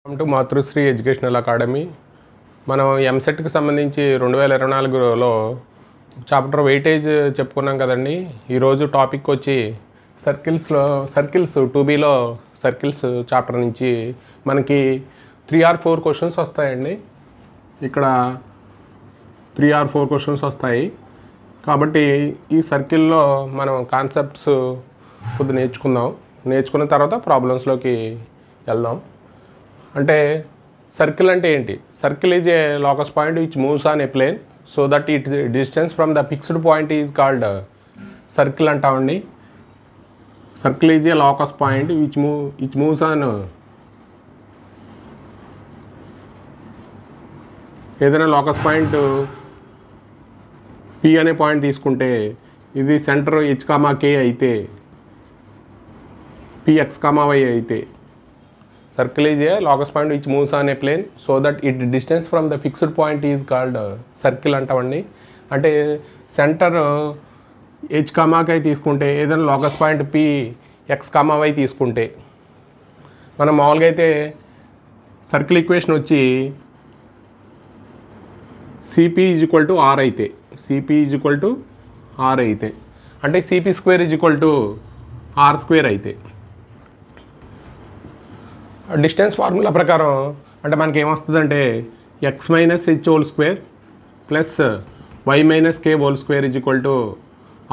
Welcome to Matrusri educational academy. మనం ఎంసెట్కి సంబంధించి 2024లో చాప్టర్ వెయిటేజ్ చెప్పుకున్నాం కదండి. ఈరోజు టాపిక్ వచ్చి సర్కిల్స్ 2Bలో సర్కిల్స్ చాప్టర్ నుంచి మనకి 3 or 4 క్వశ్చన్స్ వస్తాయండి. ఇక్కడ 3 or 4 క్వశ్చన్స్ వస్తాయి కాబట్టి ఈ సర్కిల్లో మనం కాన్సెప్ట్స్ కొద్దిగా నేర్చుకున్న తర్వాత ప్రాబ్లమ్స్లోకి వెళ్దాం. అంటే సర్కిల్ అంటే ఏంటి? Circle is a locus point which moves on a plane so that it distance from the fixed point is called circle అంటామండి. Circle is a locus point which moves on ఏదైనా locus point P అనే point తీసుకుంటే ఇది centre H, K అయితే Px, Y అయితే circle is a locus point which moves on a plane so that its distance from the fixed point is called circle అంటామండి. అంటే centre H, K తీసుకుంటే ఏదైనా locus point P, X, Y తీసుకుంటే మనం మామూలుగా అయితే circle equation వచ్చి CP = R అయితే అంటే CP² = R² అయితే డిస్టెన్స్ ఫార్ములా ప్రకారం అంటే మనకి ఏమొస్తుందంటే x - h² plus y - k²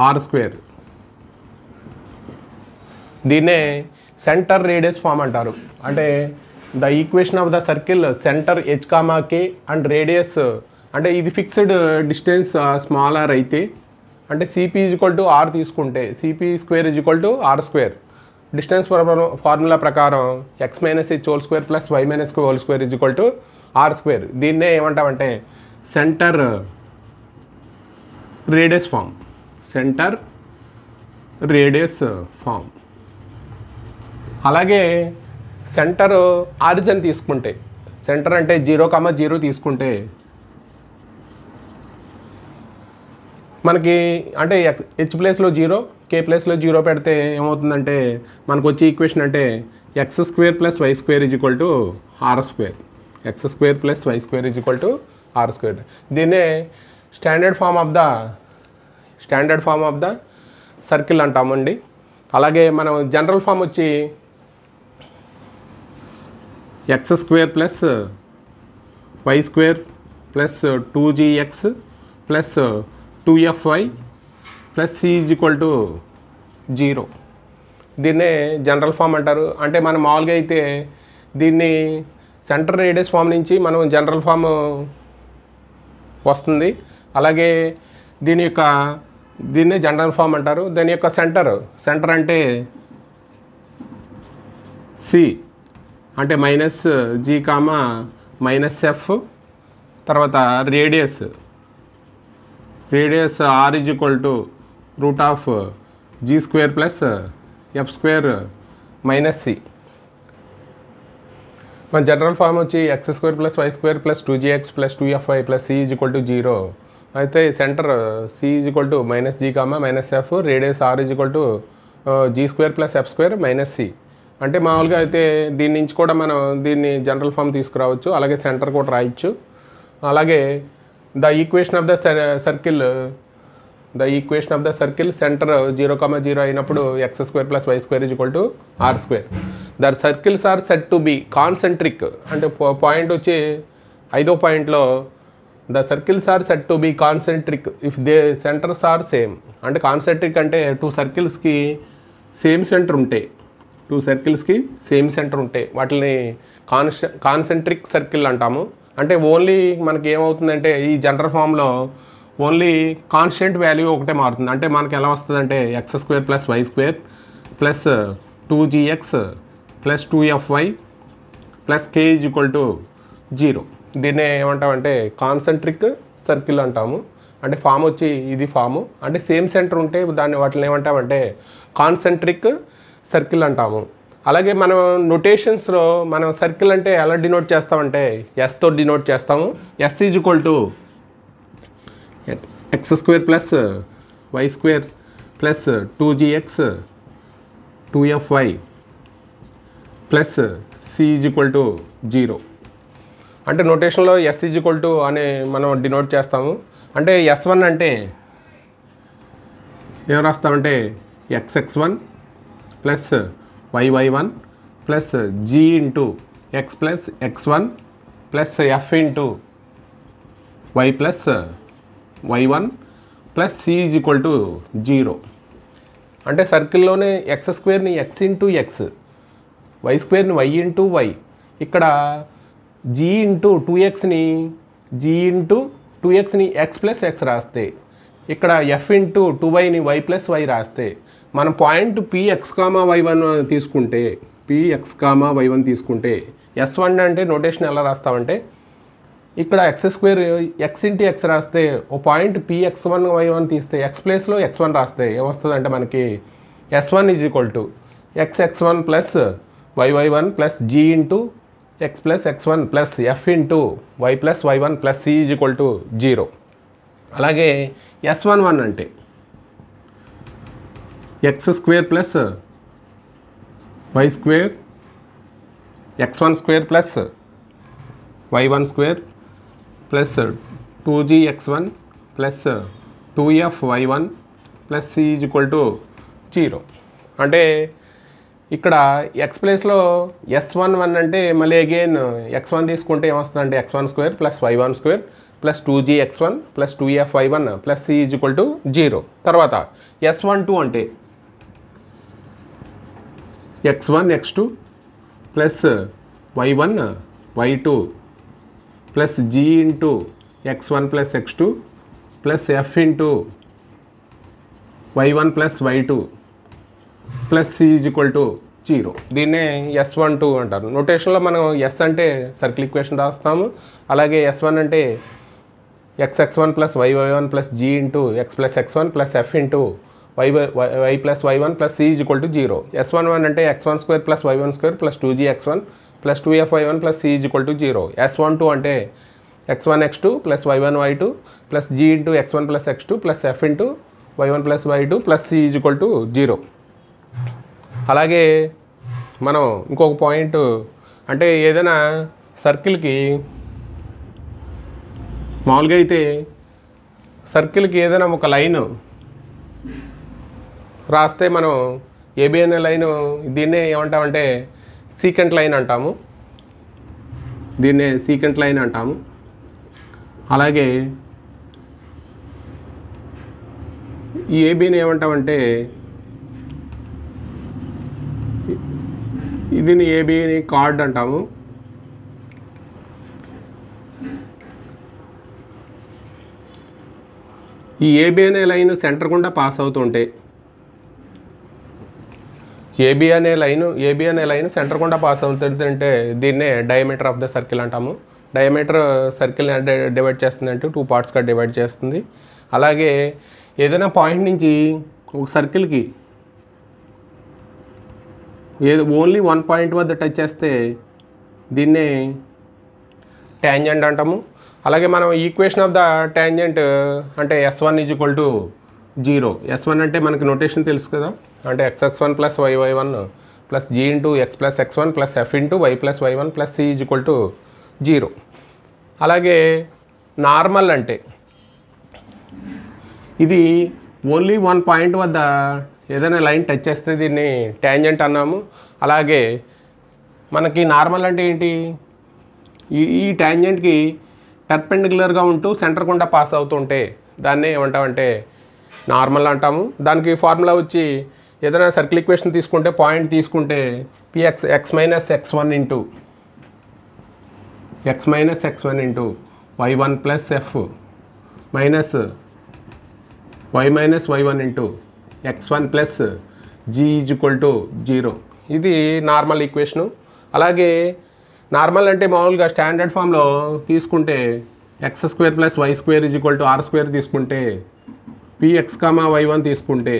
R². దీన్నే సెంటర్ రేడియస్ ఫామ్ అంటారు. అంటే the equation of the circle centre H, K and radius అంటే ఇది ఫిక్స్డ్ డిస్టెన్స్ స్మాలర్ అయితే అంటే CP = R తీసుకుంటే CP² R². డిస్టెన్స్ ఫార్ములా ప్రకారం x - h² plus y - k² R². దీన్నే ఏమంటామంటే సెంటర్ రేడియస్ ఫామ్. అలాగే సెంటర్ ఆరిజిన్ తీసుకుంటే సెంటర్ అంటే 0, 0 తీసుకుంటే మనకి అంటే H ప్లేస్లో 0, K ప్లేస్లో 0 పెడితే ఏమవుతుందంటే మనకు వచ్చే ఈక్వేషన్ అంటే x² + y² R². x² + y² R². దీన్నే standard form of the circle అంటామండి. అలాగే మనం జనరల్ ఫామ్ వచ్చి x² + y² + 2gx + 2fy + c = 0. దీన్నే జనరల్ ఫామ్ అంటారు. అంటే మనం మామూలుగా అయితే దీన్ని సెంటర్ రేడియస్ ఫామ్ నుంచి మనం జనరల్ ఫామ్ వస్తుంది. అలాగే దీన్నే జనరల్ ఫామ్ అంటారు. దీని యొక్క సెంటర్ అంటే C అంటే -g, -f తర్వాత radius R = √g² + f² - c. మన జనరల్ ఫామ్ వచ్చి x² + y² + 2gx + 2fy + c = 0 అయితే centre C = -g, -f radius R = g² + f² - c. అంటే మామూలుగా అయితే దీని నుంచి కూడా మనం దీన్ని జనరల్ ఫామ్ తీసుకురావచ్చు. అలాగే సెంటర్ కూడా రాయొచ్చు. అలాగే the equation of the circle centre 0, 0 అయినప్పుడు x² + y² R². The circles are set to be concentric. అంటే పాయింట్ వచ్చి 5వ పాయింట్లో the circles are set to be concentric if they centres are same. అంటే కాన్సెంట్రిక్ అంటే 2 సర్కిల్స్కి సేమ్ సెంటర్ ఉంటే వాటిని concentric circle అంటాము. అంటే ఓన్లీ మనకి ఏమవుతుందంటే ఈ జనరల్ ఫామ్లో ఓన్లీ కాన్స్టెంట్ వాల్యూ ఒకటే మారుతుంది. అంటే మనకి ఎలా వస్తుందంటే x² + y² + 2gx + 2fy + k = 0. దీన్నే ఏమంటామంటే కాన్సెంట్రిక్ సర్కిల్ అంటాము. అంటే ఫామ్ వచ్చి ఇది ఫాము. అంటే సేమ్ సెంటర్ ఉంటే వాటిని ఏమంటామంటే కాన్సెంట్రిక్ సర్కిల్ అంటాము. అలాగే మనం నొటేషన్స్లో మనం సర్కిల్ అంటే ఎలా డినోట్ చేస్తామంటే ఎస్తో డినోట్ చేస్తాము. S = x² + y² + 2gx 2fy C is equal to 0. అంటే నోటేషన్లో ఎస్ ఈజ్ ఈక్వల్ టు అని మనం డినోట్ చేస్తాము. అంటే S1 అంటే ఏం రాస్తామంటే XX1 plus YY1 plus G into X plus X1 plus F into Y plus Y1 plus C is equal to 0. అంటే సర్కిల్లోనే ఎక్స్ స్క్వేర్ని ఎక్స్ ఇంటూ ఎక్స్, వై స్క్వేర్ని వై ఇంటూ వై, ఇక్కడ జీ ఇంటూ 2xని G into 2xని X plus X రాస్తే, ఇక్కడ F into 2yని వై ప్లస్ వై రాస్తే, మనం పాయింట్ పిఎక్స్ కామా వై1 తీసుకుంటే, పిఎక్స్ కామా వై1 తీసుకుంటే S1 అంటే నోటేషన్ ఎలా రాస్తామంటే, ఇక్కడ X square X into X రాస్తే ఓ పాయింట్ పిఎక్స్1 వై1 తీస్తే ఎక్స్ ప్లేస్లో x1 రాస్తే ఏమొస్తుందంటే మనకి S1 is equal to XX1 plus YY1 plus G into x plus x1 plus f into y plus వై1 plus C is equal to 0. అలాగే S11 అంటే x square plus y square x1 square plus y1 square plus 2gx1 plus 2f(y1) plus C is equal to 0. అంటే ఇక్కడ X ప్లేస్లో S11 అంటే మళ్ళీ again x1 తీసుకుంటే ఏమొస్తుందంటే x1 square plus y1 square plus 2gx1 plus 2f(y1) plus C is equal to 0. తర్వాత S12 అంటే x1 x2 plus y1 y2 plus G into x1 plus x2 plus F into y1 plus y2 plus C is equal to 0. దీన్నే S12 అంటారు. నోటేషన్లో మనం S అంటే circle equation రాస్తాము, అలాగే S1 అంటే XX1 plus YY1 plus G into x plus x1 plus F into y plus y1 plus C is equal to 0. S11 అంటే x1 square plus y1 square plus 2gx1 plus 2f(y1) plus C is equal to 0. S12 అంటే x1 x2 plus y1 y2 plus G into x1 plus x2 plus F into y1 plus y2 plus C is equal to 0. అలాగే మనం ఇంకొక point అంటే ఏదైనా సర్కిల్కి మామూలుగా అయితే సర్కిల్కి ఏదైనా ఒక లైన్ రాస్తే మనం ఏబి అనే లైన్ దీన్నే ఏమంటామంటే సీకెంట్ లైన్ అంటాము, దీన్నే సీకెంట్ లైన్ అంటాము. అలాగే ఈ ఏబిని ఏమంటామంటే దీన్ని ఏబిని కార్డ్ అంటాము. ఈ ఏబి అనే లైన్ సెంటర్ గుండా పాస్ అవుతుంటే, ఏబి అనే లైన్ సెంటర్ గుండా పాస్ అవుతుంటే దీన్నే డయామీటర్ ఆఫ్ ద సర్కిల్ అంటాము. డయామీటర్ సర్కిల్ని డివైడ్ చేస్తుంది అంటే 2 పార్ట్స్గా డివైడ్ చేస్తుంది. అలాగే ఏదైనా పాయింట్ నుంచి ఒక సర్కిల్కి ఓన్లీ 1 పాయింట్ వద్ద టచ్ చేస్తే దీన్నే ట్యాంజెంట్ అంటాము. అలాగే మనం ఈక్వేషన్ ఆఫ్ ద ట్యాంజెంట్ అంటే S1 is equal to 0. S1 అంటే మనకి నోటేషన్ తెలుసు కదా, అంటే XX1 plus YY1 plus G into x plus x1 plus F into y plus y1 plus C is equal to 0. అలాగే నార్మల్ అంటే ఇది only 1 point వద్ద ఏదైనా లైన్ టచ్ చేస్తే దీన్ని ట్యాంజెంట్ అన్నాము. అలాగే మనకి నార్మల్ అంటే ఏంటి, ఈ ట్యాంజెంట్కి పర్పెండిక్యులర్గా ఉంటూ సెంటర్ గుండా పాస్ అవుతుంటే దాన్ని ఏమంటామంటే నార్మల్ అంటాము. దానికి ఫార్ములా వచ్చి ఏదైనా సర్కిల్ ఈక్వేషన్ తీసుకుంటే పాయింట్ తీసుకుంటే P x x minus x1 into y1 plus f minus y minus y1 into x1 plus G is equal to 0. ఇది నార్మల్ ఈక్వేషను. అలాగే నార్మల్ అంటే మామూలుగా స్టాండర్డ్ ఫామ్లో తీసుకుంటే x square plus y square is equal to r square తీసుకుంటే P x comma వై1 తీసుకుంటే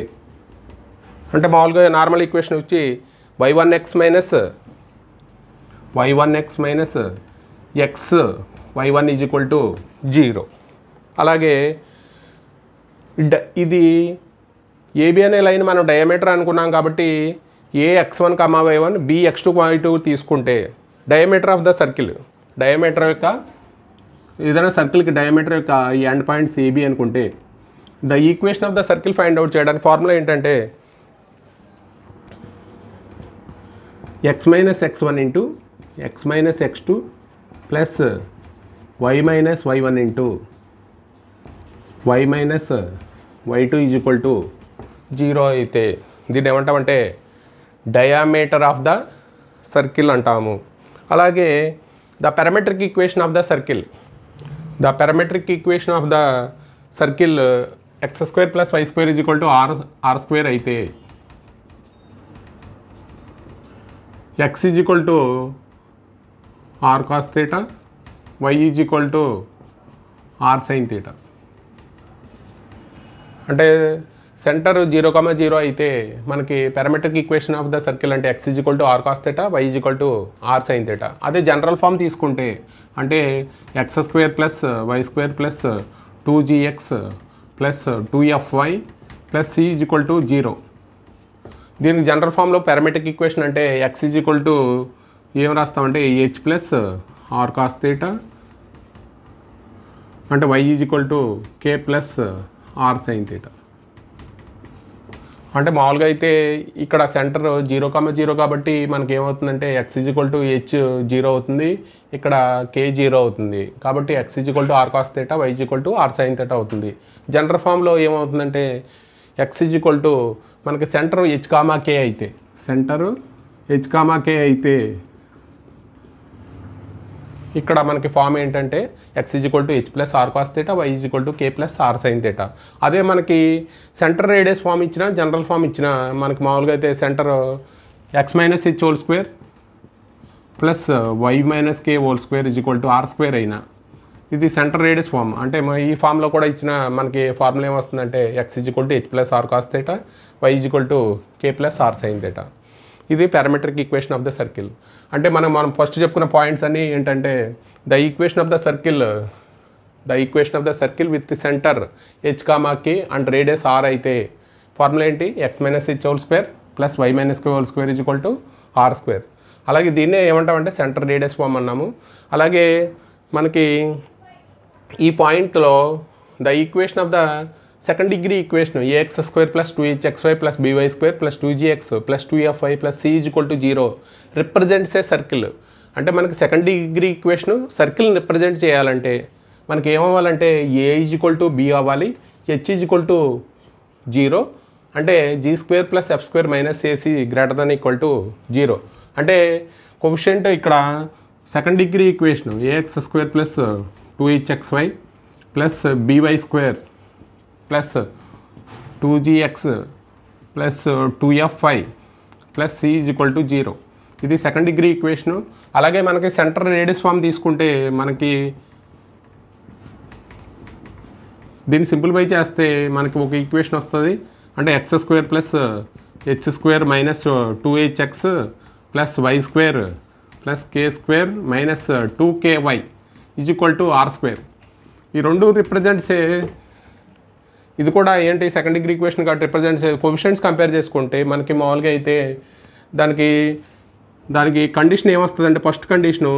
అంటే మామూలుగా నార్మల్ ఈక్వేషన్ వచ్చి y1x minus x y1 is equal to 0. అలాగే ఇది ఏబి అనే లైన్ మనం డయామీటర్ అనుకున్నాం కాబట్టి ఏ x1 y1 b x2 y2 తీసుకుంటే diameter of the circle, diameter యొక్క ఏదైనా సర్కిల్కి డయామీటర్ యొక్క ఈ ఎండ్ పాయింట్స్ ఏబి అనుకుంటే the equation of the circle find out చేయడానికి ఫార్ములా ఏంటంటే x minus x1 into x minus x2 plus y minus y1 into y minus y2 is equal to 0 అయితే దీన్ని ఏమంటామంటే డయామీటర్ ఆఫ్ ద సర్కిల్ అంటాము. అలాగే the parametric equation of the circle, the parametric equation of the circle x square plus y square is equal to r square అయితే x is equal to r cos theta, y is equal to r sine theta. అంటే centre 0,0 అయితే మనకి parametric equation of the circle అంటే x is equal to r cos theta, y is equal to r sine theta. అదే general form తీసుకుంటే అంటే x square plus y square plus 2gx plus 2fy plus c is equal to 0. దీనికి general ఫామ్లో parametric equation అంటే x is equal to ఏం రాస్తామంటే h plus r cos theta అంటే y is equal to k plus r sine theta. అంటే మామూలుగా అయితే ఇక్కడ సెంటర్ 0,0 కాబట్టి మనకి ఏమవుతుందంటే x is equal to h 0 అవుతుంది, ఇక్కడ కే 0 అవుతుంది. కాబట్టి x is equal to r cos theta, y is equal to r sine theta అవుతుంది. జనరల్ ఫామ్లో ఏమవుతుందంటే ఎక్స్ ఈజ్ ఈక్వల్ టు మనకి సెంటర్ హెచ్ కామా కే అయితే, సెంటర్ హెచ్ కామా కే అయితే ఇక్కడ మనకి ఫామ్ ఏంటంటే x is equal to h plus r cos theta, y is equal to k plus r sine theta. అదే మనకి centre radius form ఇచ్చిన general form ఇచ్చిన మనకి మామూలుగా అయితే centre x minus h whole square plus y minus k whole square is equal to r square అయినా ఇది centre radius form. అంటే ఈ ఫామ్లో కూడా ఇచ్చిన మనకి ఫార్ములా ఏమొస్తుందంటే x is equal to h plus r cos theta, y is equal to k plus r sine theta. ఇది parametric equation of the circle. అంటే మనం ఫస్ట్ చెప్పుకున్న పాయింట్స్ అన్నీ ఏంటంటే the equation of the circle with centre h comma k and radius r అయితే formula ఏంటి x minus h whole square plus y minus k whole square is equal to r square. అలాగే దీన్నే ఏమంటామంటే centre radius form అన్నాము. అలాగే మనకి ఈ పాయింట్లో the equation of the second degree equation a x square plus 2hxy plus b y square plus 2gx plus 2fy plus c is equal to 0 represents a circle. అంటే మనకి సెకండ్ డిగ్రీ ఈక్వేషన్ సర్కిల్ని represent చేయాలంటే మనకి ఏమవ్వాలంటే a is equal to b అవ్వాలి, h is equal to 0 అంటే g square plus f square minus a c greater than equal to 0. అంటే coefficient ఇక్కడ second degree equation a x square plus 2hxy plus b y square plus 2gx plus 2fy plus c is equal to 0. ఇది second degree equation. అలాగే మనకి centre radius form తీసుకుంటే మనకి దీన్ని simplify చేస్తే మనకి ఒక ఈక్వేషన్ వస్తుంది. అంటే x square plus h square minus 2hx plus y square plus k square minus 2ky is equal to r square. ఈ రెండు రిప్రజెంట్సే ఇది కూడా ఏంటి సెకండ్ డిగ్రీ ఈక్వేషన్ కాబట్టి రిప్రజెంట్స్ కోఎఫిషియంట్స్ కంపేర్ చేసుకుంటే మనకి మామూలుగా అయితే దానికి కండిషన్ ఏమొస్తుందంటే first condition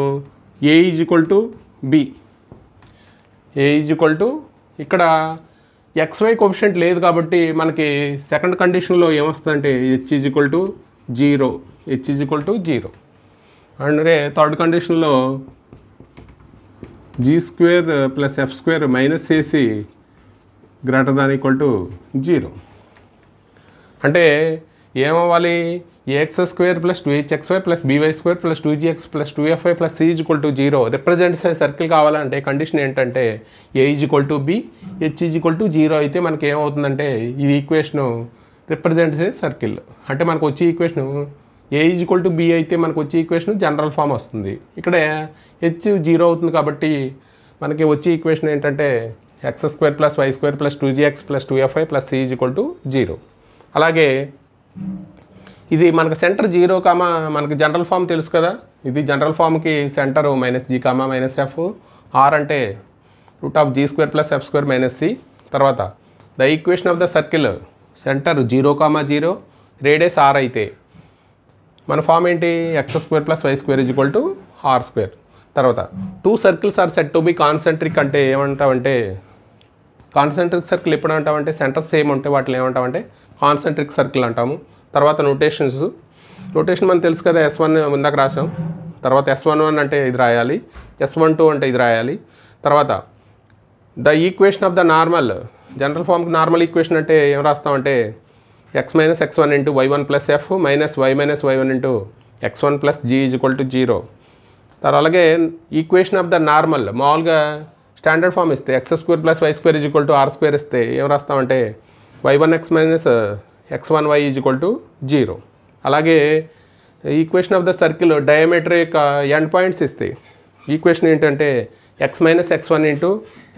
a is equal to b, a is equal to ఇక్కడ ఎక్స్వై కోఎఫిషియంట్ లేదు కాబట్టి మనకి సెకండ్ కండిషన్లో ఏమొస్తుందంటే h is equal to 0, H is equal to 0. అంటే థర్డ్ కండిషన్లో g square plus f square minus a c greater than equal to 0. అంటే ఏమవ్వాలి a x square plus 2hxy plus b y square plus 2gx plus 2fy plus c is equal to 0 represents circle కావాలంటే condition ఏంటంటే a is equal to b, h is equal to 0 అయితే మనకి ఏమవుతుందంటే ఈ equation represents circle. అంటే మనకు వచ్చే equation A is equal to B అయితే మనకు వచ్చే ఈక్వేషన్ జనరల్ ఫామ్ వస్తుంది. ఇక్కడ హెచ్ 0 అవుతుంది కాబట్టి మనకి వచ్చే ఈక్వేషన్ ఏంటంటే x square plus y square plus 2gx plus 2fy plus c is equal to 0. అలాగే ఇది మనకు సెంటర్ 0 కామా మనకి జనరల్ ఫామ్ తెలుసు కదా, ఇది జనరల్ ఫామ్కి centre minus g comma minus f, r అంటే root of g square plus f square minus c. తర్వాత the equation of the circle centre 0,0 radius r అయితే మన ఫామ్ ఏంటి x square plus y square is equal to r square. తర్వాత 2 circles are set to be concentric అంటే ఏమంటామంటే, concentric circle ఎప్పుడు అంటామంటే centre same ఉంటే వాటిని ఏమంటామంటే కాన్సెంట్రిక్ సర్కిల్ అంటాము. తర్వాత నోటేషన్ మనకు తెలుసు కదా, S1 ముందాక రాసాం. తర్వాత S11 అంటే ఇది రాయాలి, S12 అంటే ఇది రాయాలి. తర్వాత the equation of the normal, general ఫార్మ్కి నార్మల్ ఈక్వేషన్ అంటే ఏం రాస్తామంటే x minus x1 into y1 plus f minus y minus y1 into x1 plus g is equal to 0. తర్వాత అలాగే ఈక్వేషన్ ఆఫ్ ద నార్మల్ మామూలుగా స్టాండర్డ్ ఫామ్ ఇస్తే x square plus y square is equal to r square ఇస్తే ఏం రాస్తామంటే y1x minus x1y equal to 0. అలాగే equation of the circle diameter యొక్క end points ఇస్తాయి. Equation ఏంటంటే x minus x1 into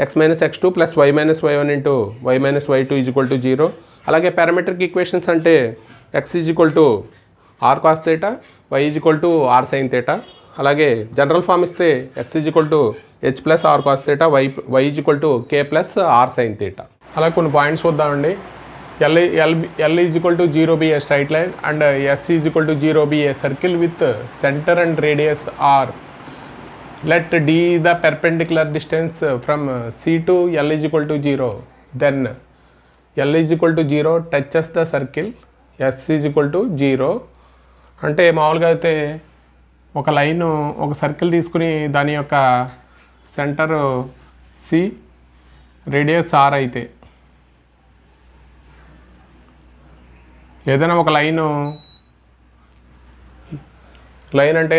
x minus x2 plus y minus y1 into y minus y2 equal to 0. అలాగే parametric equations అంటే x equal to r cos theta, y equal to r sine theta. అలాగే general form ఇస్తే x equal to h plus r cos theta, y equal to k plus r sine theta. అలా కొన్ని points చూద్దామండి. L is equal to 0 be a straight line and S is equal to 0 be a circle with center and radius R. Let D the perpendicular distance from C to L is equal to 0. Then L is equal to 0 touches the circle, S is equal to 0. అంటే మామూలుగా అయితే ఒక line ఒక circle తీసుకుని దాని యొక్క centre C, radius R అయితే ఏదైనా ఒక లైన్ అంటే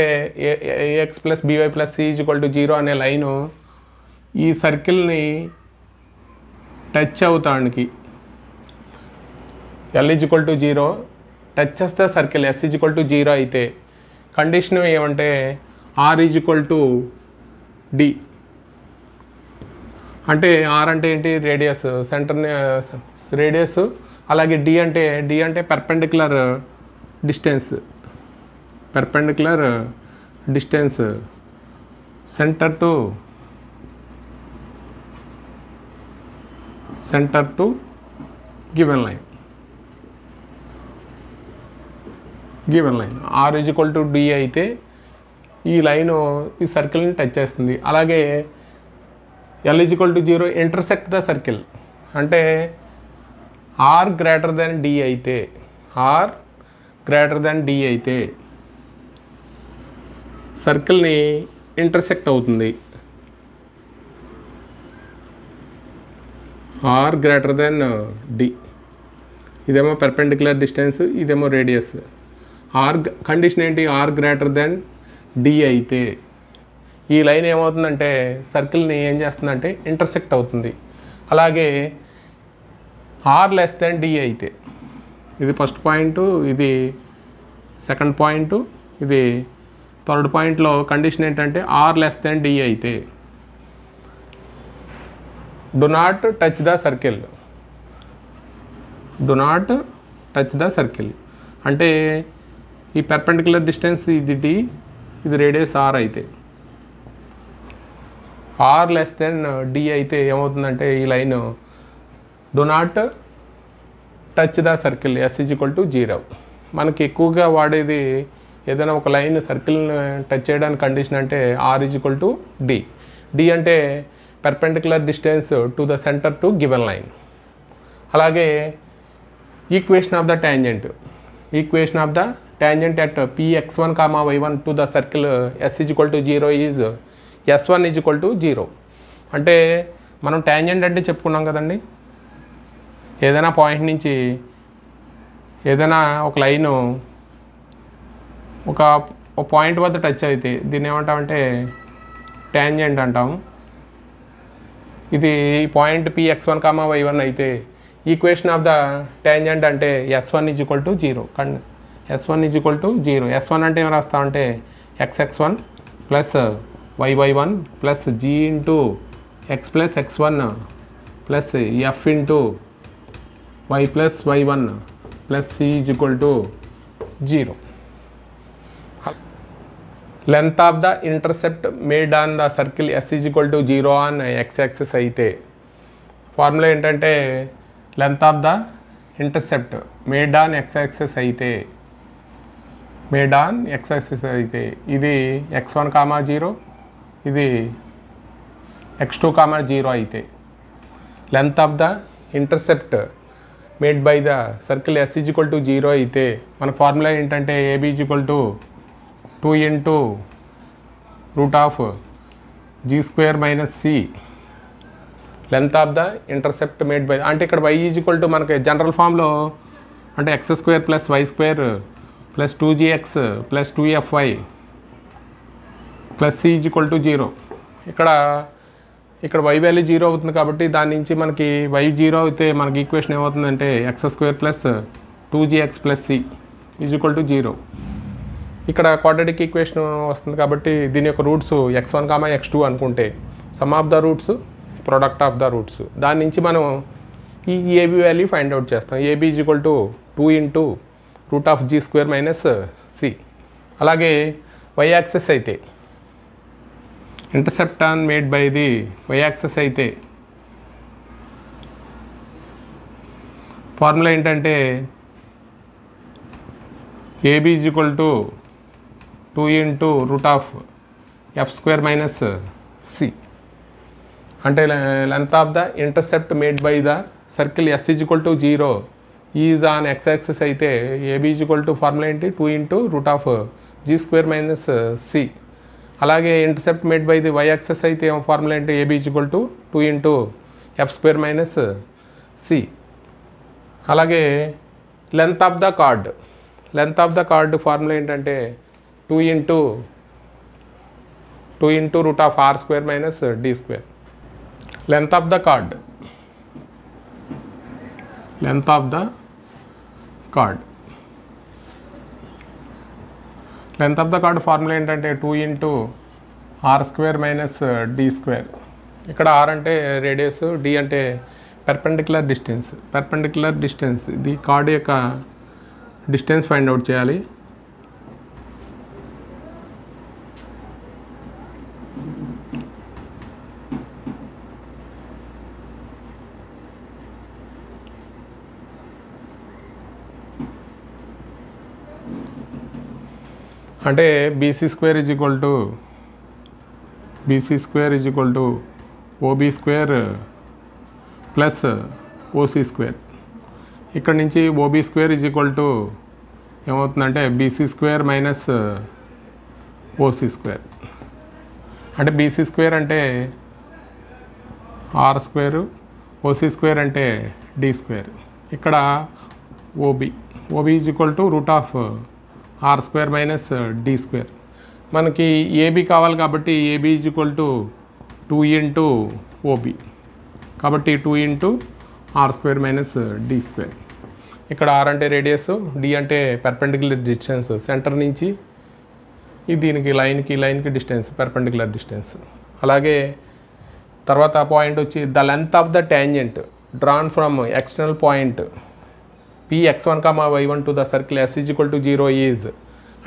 ax plus by plus c is equal to 0 అనే లైను ఈ సర్కిల్ని టచ్ అవుతానికి L is equal to 0 touches the circle S is equal to 0 అయితే కండిషన్ ఏమంటే R ఈజ్వల్ టు D. అంటే R అంటే ఏంటి, రేడియస్, సెంటర్ రేడియస్. అలాగే D అంటే perpendicular distance centre to given line. R is equal to D అయితే ఈ లైను ఈ సర్కిల్ని టచ్ చేస్తుంది. అలాగే L is equal to 0 intersect the circle అంటే R గ్రేటర్ దెన్ D అయితే సర్కిల్ని ఇంటర్సెక్ట్ అవుతుంది. R గ్రేటర్ దెన్ D, ఇదేమో పర్పెండిక్యులర్ డిస్టెన్స్, ఇదేమో రేడియస్. కండిషన్ ఏంటి, R గ్రేటర్ దెన్ D అయితే ఈ లైన్ ఏమవుతుందంటే సర్కిల్ని ఏం చేస్తుందంటే ఇంటర్సెక్ట్ అవుతుంది. అలాగే R లెస్ దెన్ D అయితే, ఇది ఫస్ట్ పాయింట్, ఇది సెకండ్ పాయింట్, ఇది థర్డ్ పాయింట్లో కండిషన్ ఏంటంటే R లెస్ దెన్ D అయితే do not touch the circle. అంటే ఈ పర్పెండిక్యులర్ డిస్టెన్స్ ఇది D, ఇది రేడియస్ R అయితే R లెస్ దెన్ D అయితే ఏమవుతుందంటే ఈ line do not touch the circle, S is equal to 0. మనకి ఎక్కువగా వాడేది ఏదైనా ఒక లైన్ సర్కిల్ని టచ్ చేయడానికి కండిషన్ అంటే R is equal to D. D అంటే perpendicular distance to the centre to given line. అలాగే equation of the tangent at Px1, y1 to the circle S is equal to 0 is S1 is equal to 0. అంటే మనం tangent అంటే చెప్పుకున్నాం కదండి, ఏదైనా point నుంచి ఏదైనా ఒక లైను ఒక పాయింట్ వద్ద టచ్ అయితే దీన్ని ఏమంటామంటే ట్యాంజెంట్ అంటాము. ఇది పాయింట్ Px1, y1 అయితే ఈక్వేషన్ ఆఫ్ ద ట్యాంజెంట్ అంటే S1 is equal to 0. S1 is equal to 0. S1 అంటే ఏం రాస్తామంటే xx1 plus y1 plus g into x plus x1 plus f into y plus y1 plus c is equal to 0. Length of the intercept made on the circle S is equal to 0 on x axis అయితే formula ఏంటంటే length of the intercept made on x axis అయితే made on X axis అయితే ఇది x1, 0, ఇది x2, 0 అయితే length of the intercept made by the circle s = 0 అయితే మన formula ఏంటంటే AB = 2 × √g² - c length of the intercept made by అంటే ఇక్కడ y = మనకి జనరల్ ఫామ్లో అంటే x² + y² + 2gx + 2fy + c = 0 ఇక్కడ y వాల్యూ 0 అవుతుంది కాబట్టి దాని నుంచి మనకి y 0 అయితే మనకి ఈక్వేషన్ ఏమవుతుందంటే x² + 2gx + c = 0. ఇక్కడ క్వాడ్రాటిక్ ఈక్వేషన్ వస్తుంది కాబట్టి దీని యొక్క రూట్స్ x1, x2 అనుకుంటే some of the roots product of the roots దాని నుంచి మనం ఈ ఏబీ వాల్యూ ఫైండ్ అవుట్ చేస్తాం. AB = 2 × √g² - c. అలాగే y యాక్సెస్ అయితే intercept on made by the y access అయితే ఫార్ములా ఏంటంటే AB = 2 × √f² - c అంటే length of the intercept made by the circle s = 0 is on x axis అయితే AB = formula ఏంటి 2 × √g² - c. అలాగే intercept made by the y axis అయితే formula ఏంటి AB = 2 × f² - c. అలాగే length of the card formula ఏంటంటే 2 × √r² - d². Length of the card formula ఏంటంటే 2 × r² - d². ఇక్కడ r అంటే రేడియస్, d అంటే పెర్పెండిక్యులర్ డిస్టెన్స్. ఇది కార్డ్ యొక్క డిస్టెన్స్ ఫైండ్ అవుట్ చేయాలి. అంటే BC² = OB² + OC². ఇక్కడ నుంచి OB² ఏమవుతుందంటే BC² - OC². అంటే BC² అంటే r², OC² అంటే d². ఇక్కడ OB = √r² - d². మనకి AB కావాలి కాబట్టి AB = 2 × OB కాబట్టి 2 × r² - d². ఇక్కడ r అంటే రేడియస్, d అంటే పెర్పెండిక్యులర్ డిస్టెన్స్. సెంటర్ నుంచి దీనికి లైన్కి డిస్టెన్స్ పెర్పెండిక్యులర్ డిస్టెన్స్. అలాగే తర్వాత పాయింట్ వచ్చి the length of the tangent drawn from external point Px1, y1 to the circle s = 0 is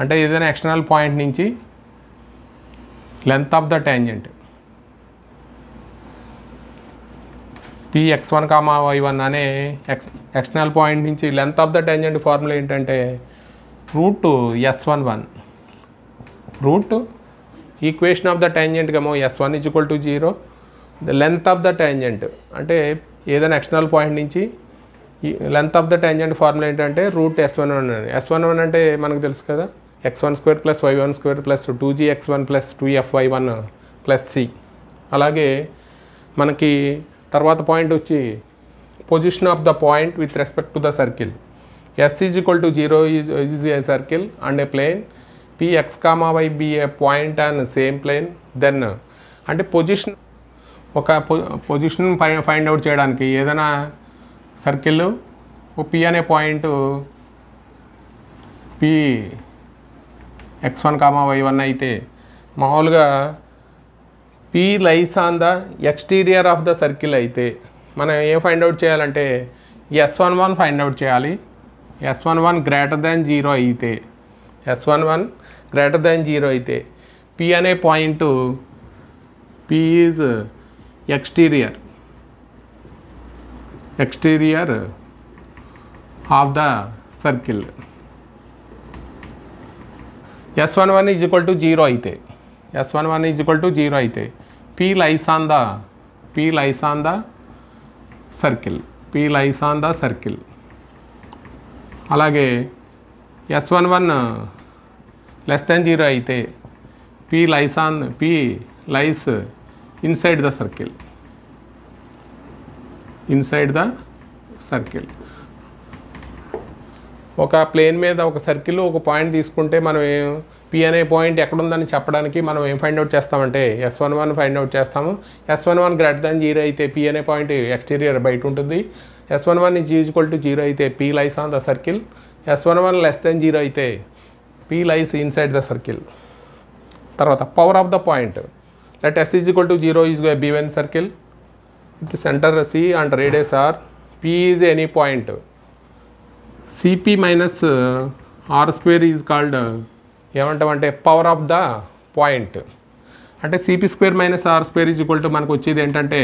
అంటే ఏదైనా ఎక్స్టర్నల్ పాయింట్ నుంచి length of the tangent Px1, y1 అనే ఎక్స్టర్నల్ పాయింట్ నుంచి length of the tangent formula ఏంటంటే √s11 root equation of the tangent ఏమో s1 = 0. The length of the tangent అంటే ఏదైనా external point నుంచి length of the tangent formula ఏంటంటే √s11. s11 అంటే మనకు తెలుసు కదా x1² + y1² + 2gx1 + 2fy1 + c. అలాగే మనకి తర్వాత పాయింట్ వచ్చి position of the point with respect to the circle s = 0 is a circle and a plane Px, y be a point and same plane. Then అంటే position find out చేయడానికి ఏదైనా circle P అనే point Px1, y1 అయితే మామూలుగా P lies on the exterior of the circle అయితే మనం ఏం find out చేయాలంటే s11 ఫైండ్ అవుట్ చేయాలి. s11 > 0 అయితే s11 > 0 అయితే P అనే point P is exterior of the circle. S11 is equal to 0 అయితే S11 ఈజ్ ఈక్వల్ టు 0 అయితే P lies on the circle అలాగే S11 లెస్ దెన్ 0 అయితే P lies inside the circle ఒక plane మీద ఒక circle ఒక point తీసుకుంటే మనం P అనే పాయింట్ ఎక్కడుందని చెప్పడానికి మనం ఏం ఫైండ్ అవుట్ చేస్తామంటే S11 ఫైండ్ అవుట్ చేస్తాము. S11 గ్రేటర్ దాన్ 0 అయితే P అనే పాయింట్ ఎక్స్టీరియర్ బయట ఉంటుంది. S11 ఈజ్ ఈక్వల్ టు 0 అయితే P lies on the circle. S11 less than 0 అయితే P lies inside the circle. తర్వాత power of the point, let S is equal to 0 is a B1 circle with centre C and radius R. P is any point. CP minus R square is called ఏమంటామంటే power of the point. అంటే CP square minus R square is equal to మనకు వచ్చేది ఏంటంటే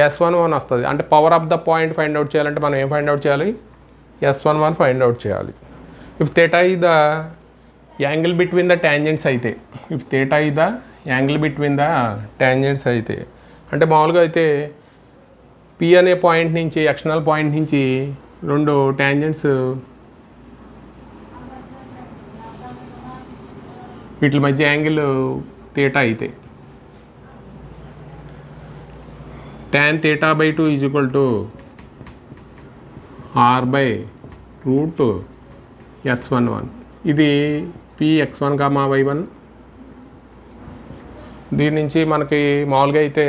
S11 వస్తుంది. అంటే power of the point find out చేయాలంటే మనం ఏం ఫైండ్ అవుట్ చేయాలి? S11 ఫైండ్ అవుట్ చేయాలి. If theta is the angle between the tangents అయితే అంటే మామూలుగా అయితే P అనే పాయింట్ నుంచి ఎక్స్టర్నల్ పాయింట్ నుంచి రెండు ట్యాంజెంట్స్ వీటి మధ్య యాంగిల్ థీటా అయితే tan theta by 2 is equal to R by root S11. ఇది Px1, y1. దీని నుంచి మనకి మామూలుగా అయితే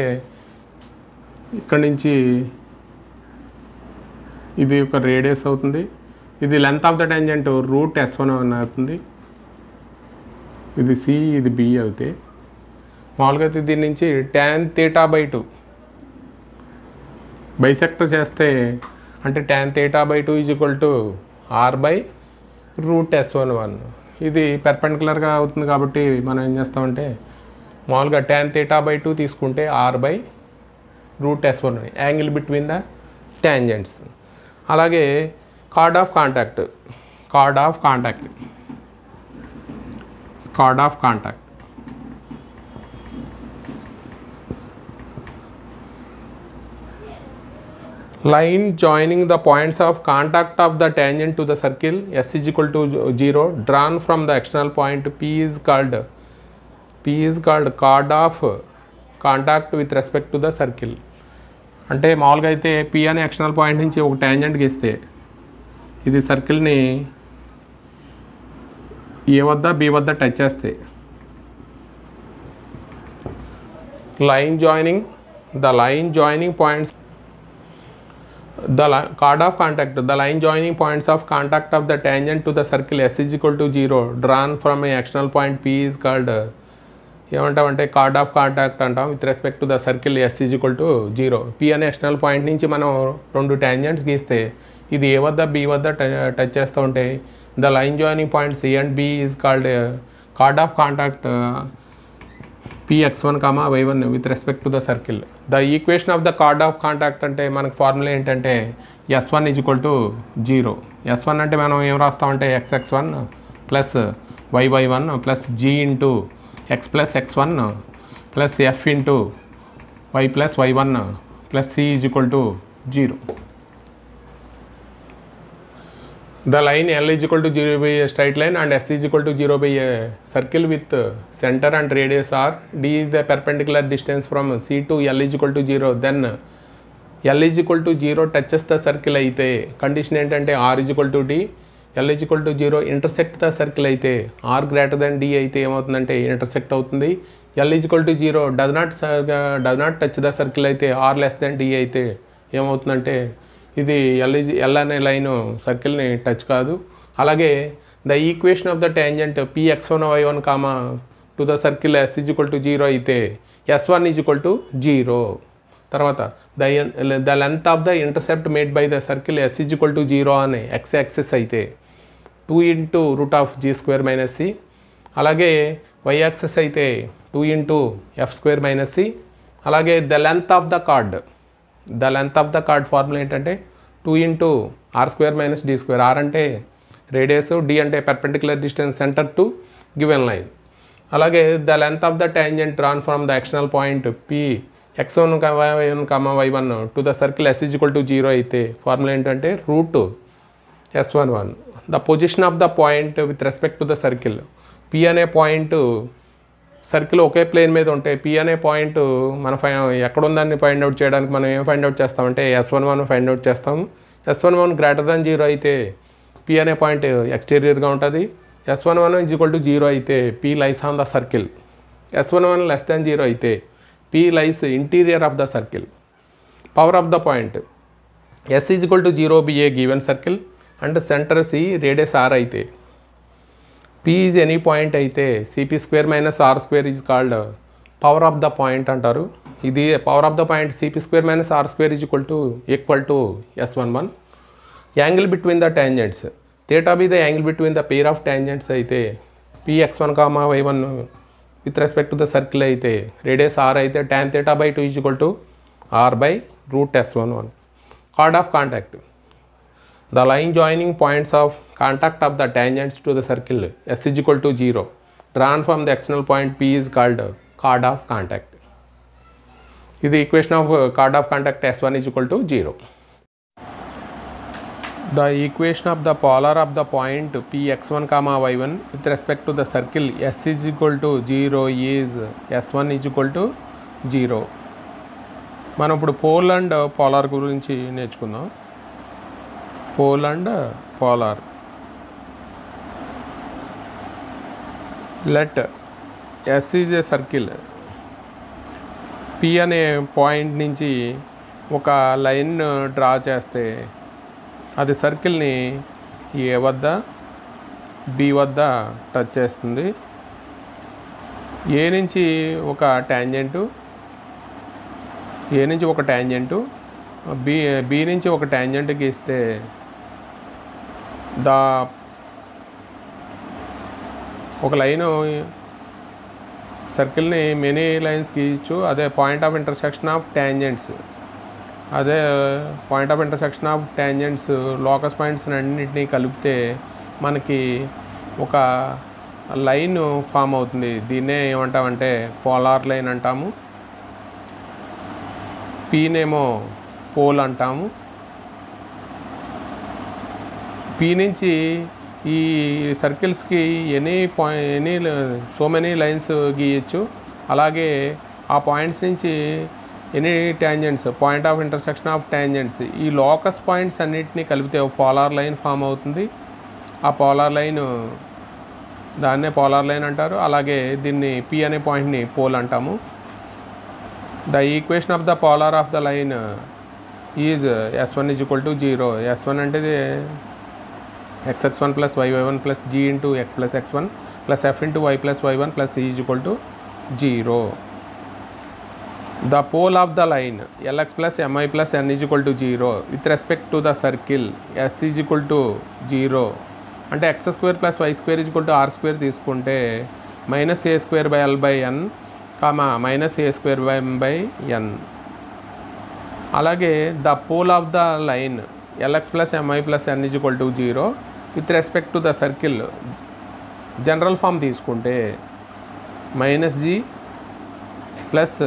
ఇక్కడ నుంచి ఇది ఒక రేడియస్ అవుతుంది. ఇది length of the tangent root S11 అవుతుంది. ఇది C, ఇది B అవుతాయి. మామూలుగా అయితే దీని నుంచి tan theta by 2 బైసెక్టర్ చేస్తే అంటే tan theta by 2 is equal to R by root S11. ఇది పెర్పెండిక్యులర్గా అవుతుంది కాబట్టి మనం ఏం చేస్తామంటే మామూలుగా tan theta by 2 తీసుకుంటే R by root S11 angle between the tangents. అలాగే chord of contact line joining the points of contact of the tangent to the circle S is equal to 0 drawn from the external point P is called chord of contact with respect to the circle. అంటే మామూలుగా అయితే P అనే external point నుంచి ఒక tangent గీస్తే ఇది సర్కిల్ని A వద్ద B వద్ద టచ్ చేస్తే line joining points the chord of contact, the line joining points of contact of the tangent to the circle S is equal to 0 drawn from a external point P is called ఏమంటామంటే card of contact అంటాం with respect to the circle S is equal to 0. P అనే external point నుంచి మనం రెండు tangents గీస్తే ఇది A వద్ద B వద్ద టచ్ చేస్తూ ఉంటే the line joining points A and B is called card of contact Px1, y1 with respect to the circle. The equation of the card of contact అంటే మనకు ఫార్ములా ఏంటంటే S1 is equal to 0. S1 అంటే మనం ఏం రాస్తామంటే xx1 plus yy1 plus g into x plus x1 plus f into y plus y1 plus c is equal to 0. The line L is equal to 0 by a straight line and S is equal to 0 by a circle with center and radius R. D is the perpendicular distance from C to L is equal to 0. Then L is equal to 0 touches the circle అయితే condition ఏంటంటే R is equal to D, L is equal to 0 intersect the circle అయితే R greater than D అయితే ఏమవుతుందంటే intersect అవుతుంది. L is equal to 0 does not touch the circle అయితే R less than D అయితే ఏమవుతుందంటే ఇది L అనే line సర్కిల్ని touch కాదు. అలాగే the equation of the tangent Px1 y1 to the circle S is equal to 0 అయితే S1 is equal to 0. తర్వాత the length of the intercept made by the circle S is equal to 0 అనే x axis అయితే 2 into root of g square minus c. అలాగే y axis అయితే 2 into f square minus c. అలాగే the length of the card formula ఏంటంటే 2 into R square minus D square. R అంటే radius, D అంటే perpendicular distance centre to given line. అలాగే the length of the tangent drawn from the external point p x1, y1, y1 to the circle s equal to 0 అయితే formula ఏంటంటే root s11. The position of the point with respect to the circle. P అనే point circle ఒకే plane మీద ఉంటే P అనే point మన ఎక్కడ ఉందని ఫైండ్ అవుట్ చేయడానికి మనం ఏం ఫైండ్ అవుట్ చేస్తామంటే s11 ఫైండ్ అవుట్ చేస్తాము. s11 గ్రేటర్ దాన్ 0 అయితే పి అనే పాయింట్ ఎక్స్టీరియర్గా ఉంటుంది. s11 ఈజ్ ఈక్వల్ టు 0 అయితే P lies on the circle. s11 less than 0 అయితే P lies interior of the circle. Power of the point s is equal to 0 be a given circle and centre C radius r అయితే p is any point అయితే CP square minus r square is called power of the point అంటారు. ఇది power of the point CP square minus r square is equal to s11. Angle between the tangents. Theta be the angle between the pair of tangents అయితే px1, y1 with respect to the circle అయితే radius r అయితే tan theta by 2 is equal to r by root s11. Card of contact. The line joining points of contact of the tangents to the circle s is equal to 0 drawn from the external point p is called card of contact. ఇది equation of card of contact s1 is equal to 0. The equation of the polar of the point px1, y1 with respect to the circle s is equal to 0 is s1 is equal to 0. మనం ఇప్పుడు pole and polar గురించి నేర్చుకుందాం. Pole and polar. Let s is a circle. p అనే point నుంచి ఒక line draw చేస్తే అది సర్కిల్ని ఏ వద్ద బి వద్ద టచ్ చేస్తుంది. ఏ నుంచి ఒక ట్యాంజెంటు బి నుంచి ఒక ట్యాంజెంట్ గీస్తే ఒక లైను సర్కిల్ని మెనీ లైన్స్ గీయచ్చు. అదే point of intersection of tangents. అదే point of intersection of tangents locus points అన్నింటినీ కలిపితే మనకి ఒక లైన్ ఫామ్ అవుతుంది. దీన్నే ఏమంటామంటే పోలార్ లైన్ అంటాము. పీనేమో పోల్ అంటాము. పీ నుంచి ఈ సర్కిల్స్కి సో మెనీ లైన్స్ గీయచ్చు. అలాగే ఆ పాయింట్స్ నుంచి any tangents, point of intersection of tangents, ఈ లోకస్ పాయింట్స్ అన్నిటినీ కలిపితే ఒక పోలార్ లైన్ ఫామ్ అవుతుంది. ఆ పోలార్ లైన్ దాన్నే పోలార్ లైన్ అంటారు. అలాగే దీన్ని పి అనే పాయింట్ని పోల్ అంటాము. The equation of the polar of the line is s1 is equal to 0. s1 అంటే xx1 plus yy1 plus g into x plus x1 plus f into y plus y1 plus c is equal to 0. The pole of the line lx plus my plus n is equal to 0 with respect to the circle s is equal to 0 అంటే x square plus y square is equal to r square తీసుకుంటే minus a square by l by n minus a square by m by n. అలాగే the pole of the line lx plus my plus n is equal to 0 with respect to the circle general form తీసుకుంటే minus g plus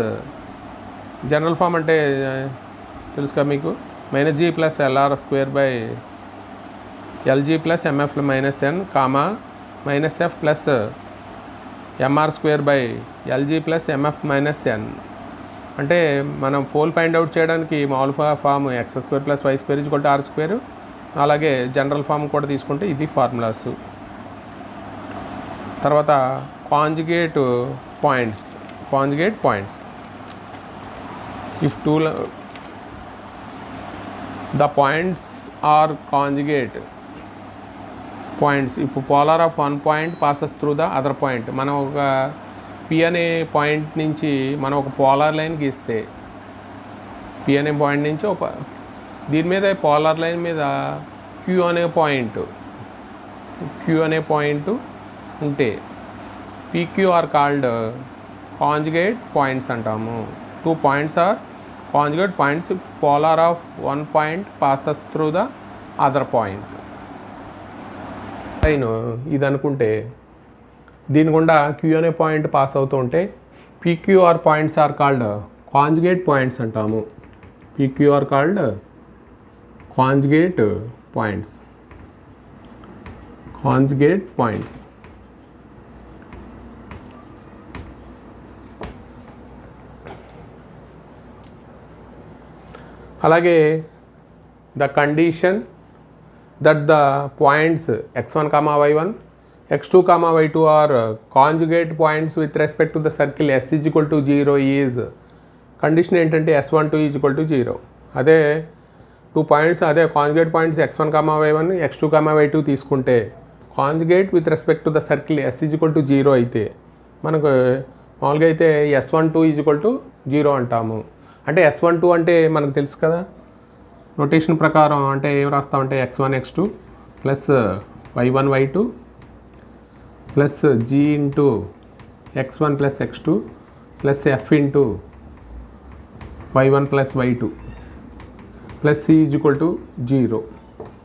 general form అంటే తెలుసుగా మీకు, minus g plus l r square by l g plus m f minus N minus f plus m r square by l g plus m f minus n. అంటే మనం pole find out చేయడానికి మామూలు form x square plus y square is equal to r square. అలాగే general form కూడా తీసుకుంటే ఇది formulas. తర్వాత conjugate points. If the points are conjugate points, if polar of one point passes through the other point, మనం ఒక P అనే point నుంచి మనం ఒక పోలార్ లైన్ గీస్తే P అనే పాయింట్ నుంచి దీని మీద పోలార్ లైన్ మీద Q అనే పాయింట్ ఉంటే PQ are called conjugate points అంటాము. 2 points are conjugate points if polar of one point passes through the other point. ఇది అనుకుంటే దీని గుండా క్యూ అనే పాయింట్ పాస్ అవుతూ ఉంటే p q r points are called conjugate points అంటాము. P q r called conjugate points. Conjugate points. అలాగే the condition that the points x1, y1, x2, y2 are conjugate points with respect to the circle s is equal to 0 is condition ఏంటంటే s12 is equal to 0. అదే 2 points అదే conjugate points x1, y1, x2, y2 తీసుకుంటే conjugate with respect to the circle s is equal to 0 అయితే మనకు మామూలుగా అయితే s12 is equal to 0 అంటాము. అంటే s12 అంటే మనకు తెలుసు కదా, నోటేషన్ ప్రకారం అంటే ఏం రాస్తామంటే x1, x2 plus y1, y2 plus g into x1 plus x2 plus f into y1 plus y2 plus c is equal to 0.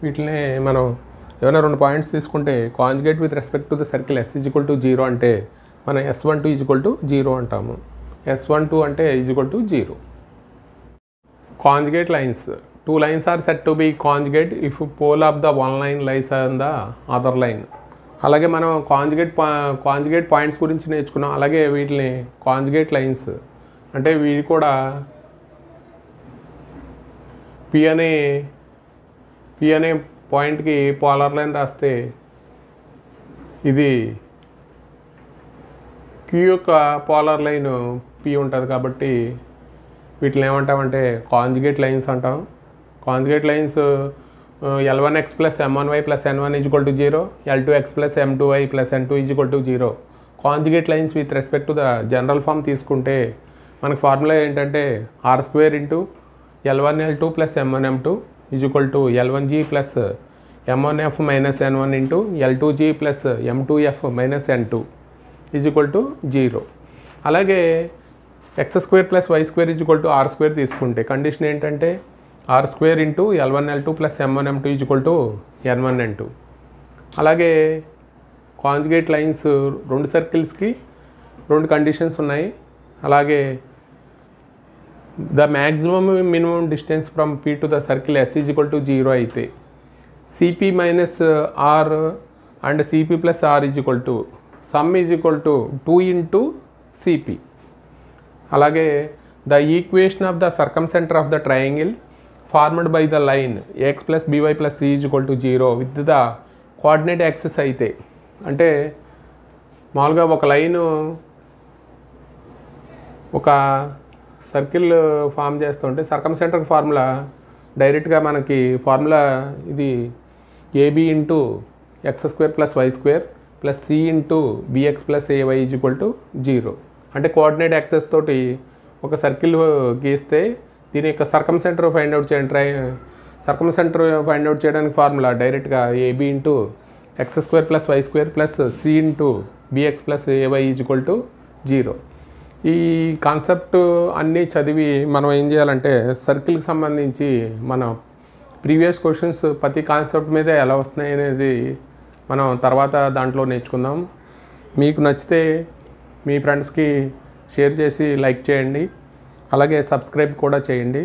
వీటినే మనం ఏమైనా 2 పాయింట్స్ తీసుకుంటే conjugate with respect to the circle s is equal to 0 అంటే మనం s12 is equal to 0 అంటాము. s12 అంటే is equal to 0. Conjugate lines. 2 lines are said to be conjugate if pole of the one line lies on the other line. అలాగే మనం conjugate points గురించి నేర్చుకున్నాం. అలాగే వీటిని కాంజుగేట్ లైన్స్ అంటే వీటి కూడా పి అనే పాయింట్కి పోలార్ లైన్ రాస్తే ఇది క్యూ యొక్క పోలార్ లైన్ పి ఉంటుంది కాబట్టి వీటిని ఏమంటామంటే కాంజుగేట్ లైన్స్ అంటాం. Conjugate lines L1x plus M1y plus N1 is equal to 0, L2x plus M2y plus N2 is equal to 0. Conjugate lines with respect to the general form తీసుకుంటే మనకు formula ఏంటంటే r² into L1L2 plus M1M2 is equal to L1g plus M1f minus N1 into L2g plus M2f minus N2 is equal to 0. అలాగే x² plus y² is equal to r² తీసుకుంటే condition ఏంటంటే r² into L1L2 plus M1M2 is equal to N1N2. అలాగే conjugate lines 2 సర్కిల్స్కి 2 conditions ఉన్నాయి. అలాగే the maximum minimum distance from P to the circle s is equal to 0 అయితే CP minus r and CP plus r is equal to sum is equal to 2 into CP. అలాగే the equation of the circumcentre of the triangle formed by the line x plus by plus c is equal to 0 with the coordinate axis అయితే అంటే మామూలుగా ఒక line ఒక circle form చేస్తుంటే సర్కంసెంటర్ formula డైరెక్ట్గా మనకి formula ఇది AB into x² plus y² plus c into bx plus ay is equal to 0. అంటే కోఆర్డినేట్ యాక్సెస్ తోటి ఒక సర్కిల్ గీస్తే దీని యొక్క సర్కంసెంటర్ ఫైండ్ అవుట్ చేయండి. సర్కంసెంటర్ ఫైండ్ అవుట్ చేయడానికి ఫార్ములా డైరెక్ట్గా AB into x² plus y² plus c into bx plus ay is equal to 0. ఈ కాన్సెప్ట్ అన్నీ చదివి మనం ఏం చేయాలంటే సర్కిల్కి సంబంధించి మన ప్రీవియస్ క్వశ్చన్స్ ప్రతి కాన్సెప్ట్ మీద ఎలా వస్తున్నాయి అనేది మనం తర్వాత దాంట్లో నేర్చుకుందాం. మీకు నచ్చితే మీ ఫ్రెండ్స్కి షేర్ చేసి లైక్ చేయండి. అలాగే సబ్స్క్రైబ్ కూడా చేయండి.